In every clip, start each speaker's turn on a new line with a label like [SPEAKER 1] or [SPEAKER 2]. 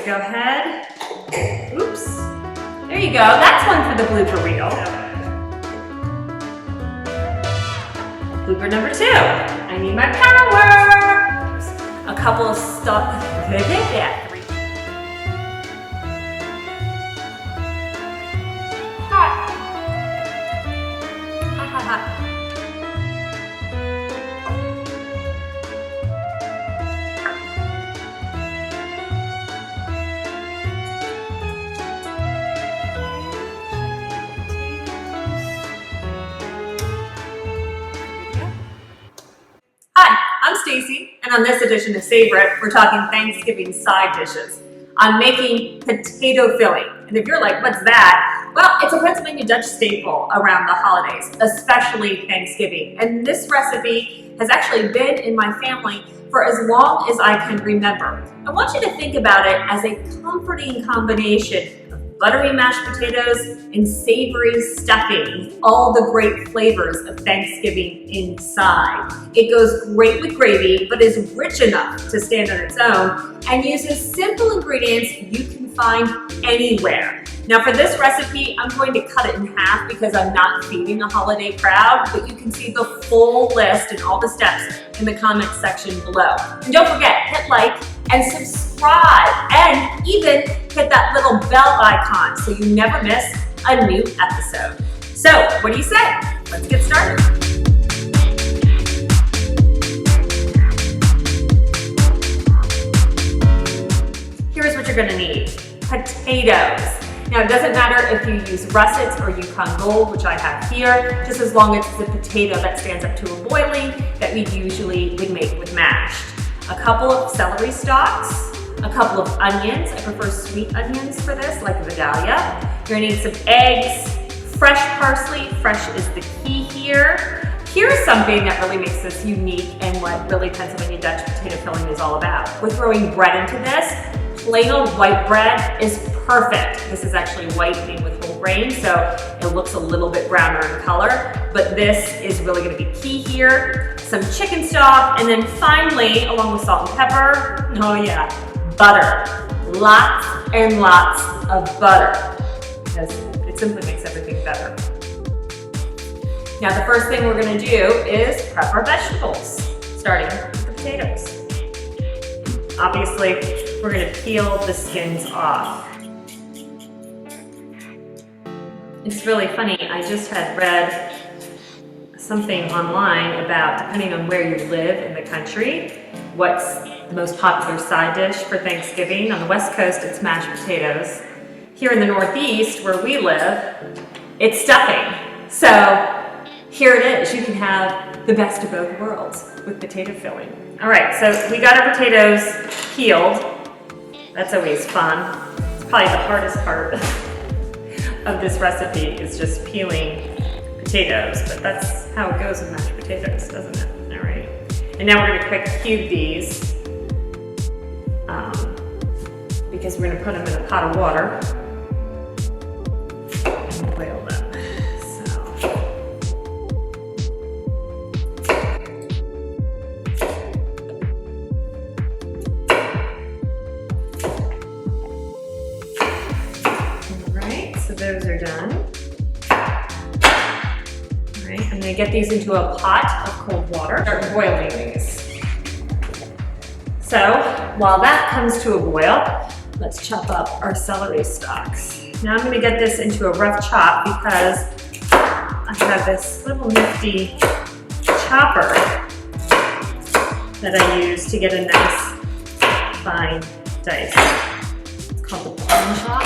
[SPEAKER 1] Go ahead. Oops. There you go. That's one for the blooper reel. Blooper number 2. I need my power. A couple of stuff. Yeah. Hot. Hot, hot, hot. Hi, I'm Stacey, and on this edition of Savor, we're talking Thanksgiving side dishes. I'm making potato filling, and if you're like, what's that? Well, it's a Pennsylvania Dutch staple around the holidays, especially Thanksgiving. And this recipe has actually been in my family for as long as I can remember. I want you to think about it as a comforting combination of buttery mashed potatoes and savory stuffing, all the great flavors of Thanksgiving inside. It goes great with gravy, but is rich enough to stand on its own and uses simple ingredients you can find anywhere. Now for this recipe, I'm going to cut it in half because I'm not feeding a holiday crowd, but you can see the full list and all the steps in the comment section below. And don't forget, hit like and subscribe, and even hit that little bell icon so you never miss a new episode. So, what do you say? Let's get started. Here's what you're gonna need. Potatoes. Now, it doesn't matter if you use Russet or Yukon Gold, which I have here, just as long as it's a potato that stands up to a boiling that we usually would make with mashed. A couple of celery stalks, a couple of onions. I prefer sweet onions for this, like Vidalia. You're gonna need some eggs, fresh parsley. Fresh is the key here. Here's something that really makes this unique and what really Pennsylvania Dutch potato filling is all about. We're throwing bread into this. Plain old white bread is perfect. This is actually white made with whole grain, so it looks a little bit browner in color, but this is really gonna be key here. Some chicken stock, and then finally, along with salt and pepper, oh yeah, butter. Lots and lots of butter, because it simply makes everything better. Now the first thing we're gonna do is prep our vegetables, starting with the potatoes. Obviously, we're gonna peel the skins off. It's really funny, I just had read something online about, depending on where you live in the country, what's the most popular side dish for Thanksgiving. On the West Coast, it's mashed potatoes. Here in the Northeast, where we live, it's stuffing. So here it is, you can have the best of both worlds with potato filling. All right, so we got our potatoes peeled. That's always fun. It's probably the hardest part of this recipe is just peeling potatoes, but that's how it goes with mashed potatoes, doesn't it? All right. And now we're gonna quick cube these because we're gonna put them in a pot of water and boil them. So those are done. All right, I'm gonna get these into a pot of cold water. Start boiling these. So while that comes to a boil, let's chop up our celery stalks. Now I'm gonna get this into a rough chop because I have this little nifty chopper that I use to get a nice fine dice. It's called the plum chop.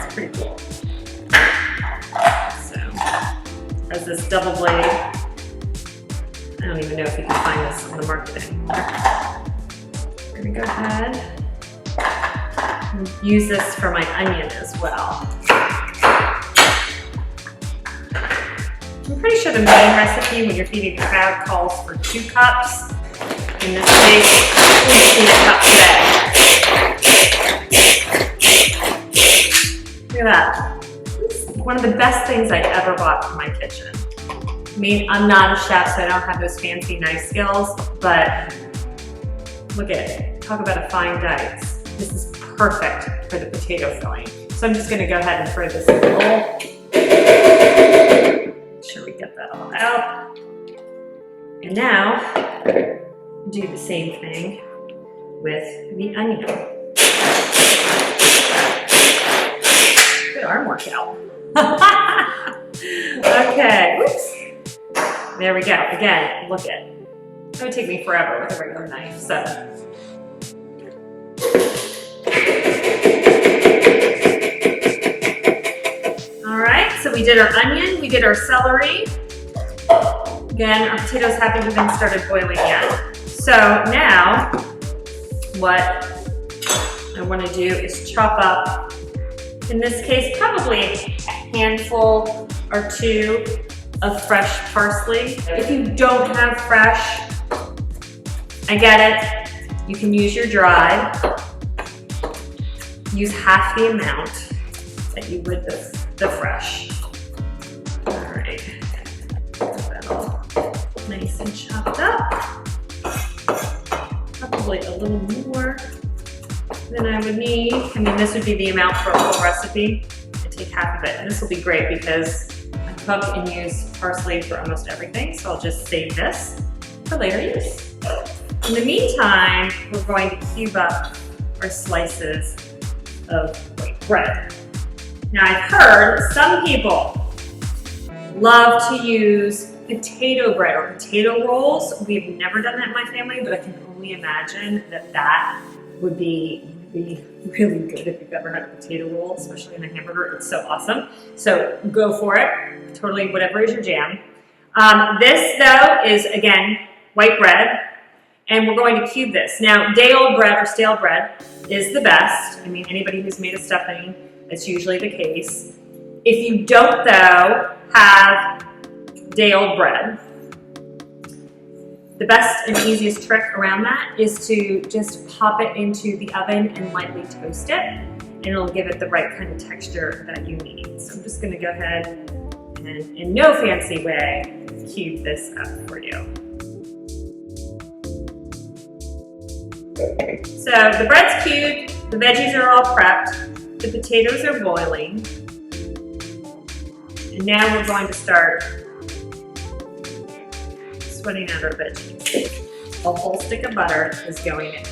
[SPEAKER 1] It's pretty cool. Has this double blade. I don't even know if you can find this on the market anymore. We're gonna go ahead and use this for my onion as well. I'm pretty sure the main recipe when you're feeding the crowd calls for 2 cups. In this case, we just need a cup today. Look at that. One of the best things I ever bought for my kitchen. I mean, I'm not a chef, so I don't have those fancy knife skills, but look at it. Talk about a fine dice. This is perfect for the potato filling. So I'm just gonna go ahead and throw this in the bowl. Make sure we get that all out. And now, do the same thing with the onion. Good arm workout. Okay, oops. There we go. Again, look at it. It would take me forever with a regular knife, so. All right, so we did our onion, we did our celery. Again, our potatoes haven't even started boiling yet. So now, what I want to do is chop up, in this case, probably a handful or two of fresh parsley. If you don't have fresh, I get it. You can use your dried. Use half the amount that you would the fresh. All right, get that all nice and chopped up. Probably a little more than I would need. I mean, this would be the amount for a full recipe. I take half of it, and this will be great because I cook and use parsley for almost everything, so I'll just save this for later use. In the meantime, we're going to cube up our slices of white bread. Now, I've heard some people love to use potato bread or potato rolls. We've never done that in my family, but I can only imagine that that would be really good if you've ever had a potato roll, especially in a hamburger. It's so awesome. So go for it. Totally whatever is your jam. This though is, again, white bread, and we're going to cube this. Now, day-old bread or stale bread is the best. I mean, anybody who's made a stuffing, that's usually the case. If you don't though have day-old bread, the best and easiest trick around that is to just pop it into the oven and lightly toast it, and it'll give it the right kind of texture that you need. So I'm just gonna go ahead and, in no fancy way, cube this up for you. So the bread's cubed, the veggies are all prepped, the potatoes are boiling, and now we're going to start sweating out our veggies. A whole stick of butter is going in.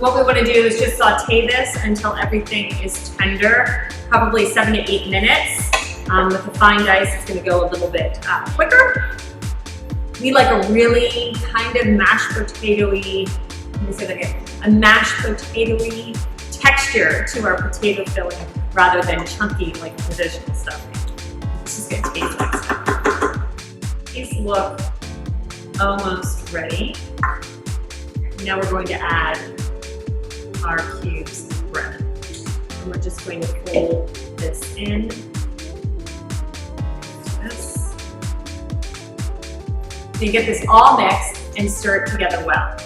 [SPEAKER 1] What we want to do is just saute this until everything is tender, probably 7 to 8 minutes. With the fine dice, it's going to go a little bit quicker. We like a really kind of mashed potato-y, let me say that again, a mashed potato-y texture to our potato filling rather than chunky like traditional stuffing. This is going to taste like stuff. These look almost ready. Now we're going to add our cubes of bread. And we're just going to fold this in. This. So you get this all mixed and stir it together well.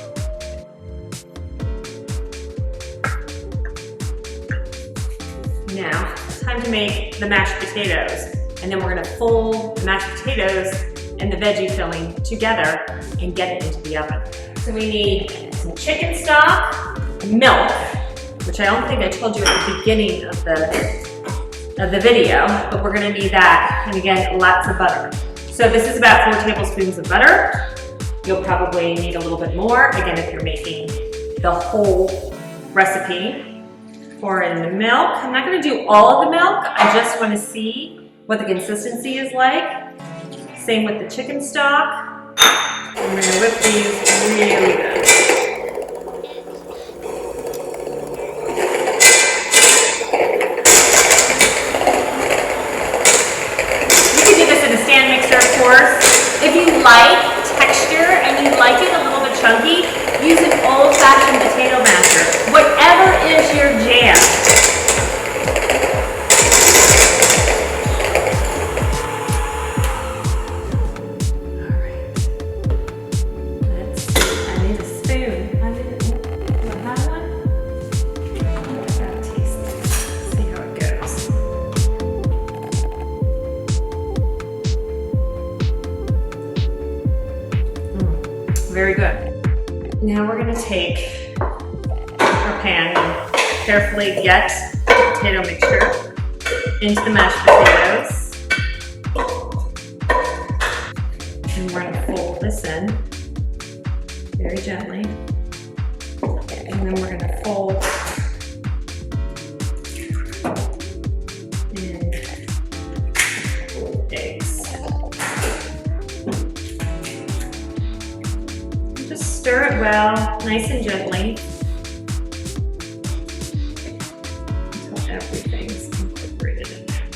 [SPEAKER 1] Now, it's time to make the mashed potatoes. And then we're gonna fold the mashed potatoes and the veggie filling together and get it into the oven. So we need some chicken stock, milk, which I don't think I told you at the beginning of the video, but we're gonna need that, and again, lots of butter. So this is about 4 tablespoons of butter. You'll probably need a little bit more, again, if you're making the whole recipe. Pour in the milk. I'm not gonna do all of the milk, I just wanna see what the consistency is like. Same with the chicken stock. I'm gonna whip these really good. If you like texture and you like it a little bit chunky, use an old-fashioned potato masher. Whatever is your jam. Alright. Let's add in
[SPEAKER 2] Now we're gonna take our pan and carefully get the potato mixture into the mashed potatoes. And we're gonna fold this in very gently. And then we're gonna fold in eggs. And just stir it well, nice and gently, until everything's incorporated in there.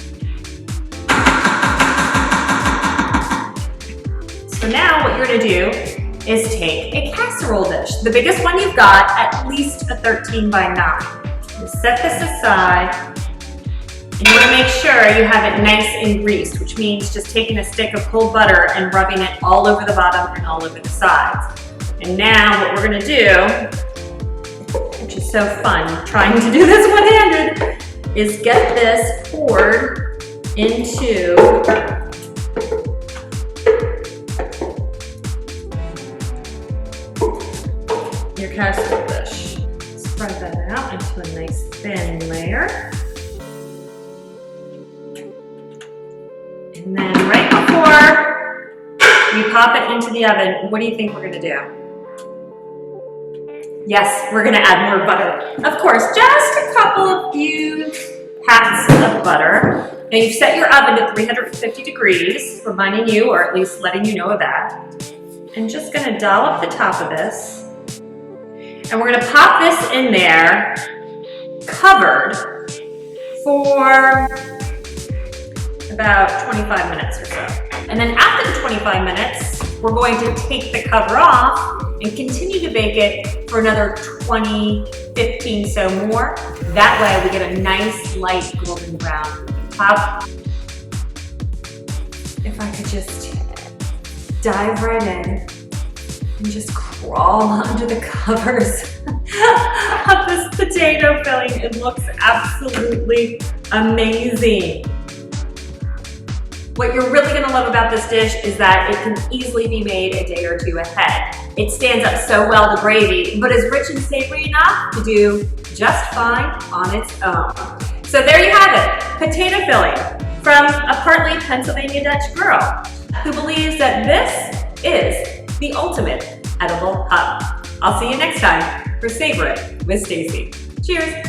[SPEAKER 2] So now what you're gonna do is take a casserole dish, the biggest one you've got, at least a 13 by 9. Just set this aside, and you wanna make sure you have it nice and greased, which means just taking a stick of cold butter and rubbing it all over the bottom and all over the sides. And now what we're gonna do, which is so fun, trying to do this one-handed, is get this poured into your casserole dish. Spread that out into a nice thin layer. And then right before we pop it into the oven, what do you think we're gonna do? Yes, we're gonna add more butter. Of course, just a couple of few pats of butter. Now you've set your oven to 350 degrees, reminding you, or at least letting you know of that. I'm just gonna dollop the top of this. And we're gonna pop this in there, covered, for about 25 minutes or so. And then after the 25 minutes, we're going to take the cover off and continue to bake it for another 20, 15 so more. That way we get a nice light golden brown at the top. If I could just dive right in and just crawl under the covers of this potato filling. It looks absolutely amazing. What you're really gonna love about this dish is that it can easily be made a day or two ahead. It stands up so well to gravy, but is rich and savory enough to do just fine on its own. So there you have it, potato filling from a partly Pennsylvania Dutch girl who believes that this is the ultimate edible hub. I'll see you next time for Savor It with Stacey. Cheers.